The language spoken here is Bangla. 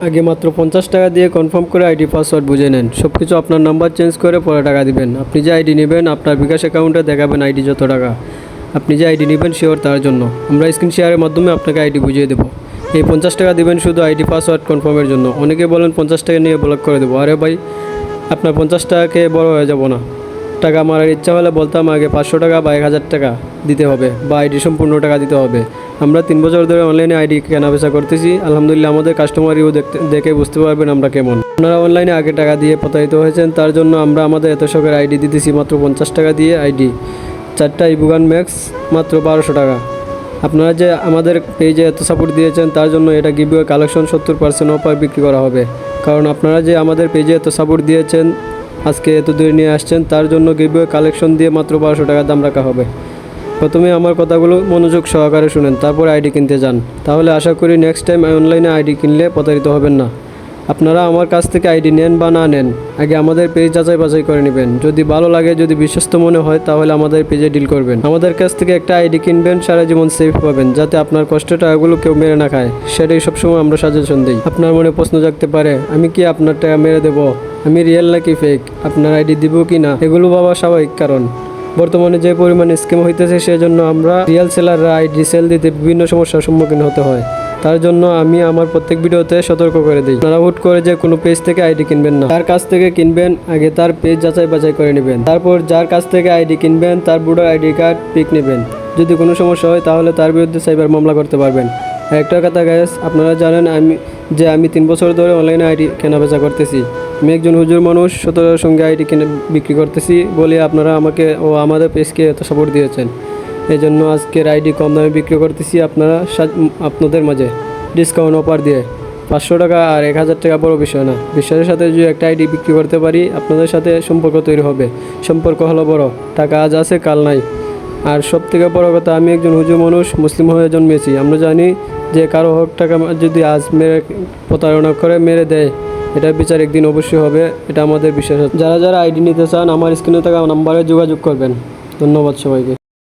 আগে মাত্র 50 টাকা দিয়ে কনফার্ম করে আইডি পাসওয়ার্ড বুঝে নেন। সব কিছু আপনার নাম্বার চেঞ্জ করে পরে টাকা দিবেন। আপনি যে আইডি নেবেন আপনার বিকাশ অ্যাকাউন্টে দেখাবেন আইডি যত টাকা। আপনি যে আইডি নেবেন শিওর তার জন্য আমরা স্ক্রিন শেয়ারের মাধ্যমে আপনাকে আইডি বুঝিয়ে দেবো। এই 50 টাকা দিবেন শুধু আইডি পাসওয়ার্ড কনফার্মের জন্য। অনেকে বলেন 50 টাকা নিয়ে ব্লক করে দেবো। আরে ভাই, আপনার 50 টাকাকে বড় হয়ে যাব না। টাকা মারার ইচ্ছা হলে বলতাম আগে 500 টাকা বা 1000 টাকা দিতে হবে বা আইডি সম্পূর্ণ টাকা দিতে হবে। আমরা 3 বছর ধরে অনলাইনে আইডি কেনাবেচা করতেছি। আলহামদুলিল্লাহ আমাদের কাস্টমার রিভিউ দেখে বুঝতে পারবেন আমরা কেমন। আপনারা অনলাইনে আগে টাকা দিয়ে প্রতারিত হয়েছেন, তার জন্য আমরা আমাদের এত শখের আইডি দিতেছি মাত্র 50 টাকা দিয়ে। আইডি 4টা ইবুগান ম্যাক্স মাত্র 1200 টাকা। আপনারা যে আমাদের পেজে এত সাপোর্ট দিয়েছেন তার জন্য এটা গিভওয়ে কালেকশন 70% অফার বিক্রি করা হবে। কারণ আপনারা যে আমাদের পেজে এত সাপোর্ট দিয়েছেন, আজকে এত দূরে নিয়ে আসছেন, তার জন্য গিভওয়ে কালেকশন দিয়ে মাত্র 1200 টাকা দাম রাখা হবে। প্রথমে আমার কথাগুলো মনোযোগ সহকারে শুনেন, তারপরে আইডি কিনতে যান। তাহলে আশা করি নেক্সট টাইম অনলাইনে আইডি কিনলে প্রতারিত হবেন না। আপনারা আমার কাছ থেকে আইডি নেন বা না নেন, আগে আমাদের পেজ যাচাই বাছাই করে নেবেন। যদি ভালো লাগে, যদি বিশ্বস্ত মনে হয়, তাহলে আমাদের পেজে ডিল করবেন। আমাদের কাছ থেকে একটা আইডি কিনবেন, সারা জীবন সেফ পাবেন, যাতে আপনার কষ্টের টাকাগুলো কেউ মেরে না খায়। সেটাই সবসময় আমরা সাজেশন দিই। আপনার মনে প্রশ্ন জাগতে পারে, আমি কি আপনার টাকা মেরে দেবো? আমি রিয়েল নাকি ফেক? আপনার আইডি দিব কি না? এগুলো বাবা স্বাভাবিক, কারণ বর্তমানে যে পরিমাণে স্ক্যাম হইতেছে, সেজন্য আমরা রিয়েল সেলাররা আইডি সেল দিতে বিভিন্ন সমস্যার সম্মুখীন হতে হয়। তার জন্য আমি আমার প্রত্যেক ভিডিওতে সতর্ক করে দিই, আপনারা হুট করে যে কোনো পেজ থেকে আইডি কিনবেন না। তার কাছ থেকে কিনবেন, আগে তার পেজ যাচাই বাছাই করে নেবেন। তারপর যার কাছ থেকে আইডি কিনবেন তার ভোটার আইডি কার্ড পিক নেবেন। যদি কোনো সমস্যা হয় তাহলে তার বিরুদ্ধে সাইবার মামলা করতে পারবেন। একটা কথা গাইস, আপনারা জানেন আমি 3 বছর ধরে অনলাইনে আইডি কেনাবেচা করতেছি। আমি একজন হুজুর মানুষ, 17 সঙ্গে আইডি কিনে বিক্রি করতেছি বলে আপনারা আমাকে ও আমাদের পেজকে এত সাপোর্ট দিয়েছেন। এই জন্য আজকের আইডি কম দামে বিক্রি করতেছি আপনাদের মাঝে ডিসকাউন্ট অফার দিয়ে। 500 টাকা আর 1000 টাকা বড় বিষয় না। বিশ্বাসের সাথে যদি একটা আইডি বিক্রি করতে পারি, আপনাদের সাথে সম্পর্ক তৈরি হবে। সম্পর্ক হলো বড়, টাকা আজ আছে কাল নাই। আর সব থেকে বড় কথা, আমি একজন হুজুর মানুষ, মুসলিম হয়ে জন্মেছি। আমরা জানি যে কারো হক টাকা যদি আজ মেরে প্রতারণা করে মেরে দেয়, এটার বিচার একদিন অবশ্যই হবে। এটা আমাদের বিশ্বাস। যারা যারা আইডি নিতে চান আমার স্ক্রিনে থাকা নাম্বারে যোগাযোগ করবেন। ধন্যবাদ সবাইকে।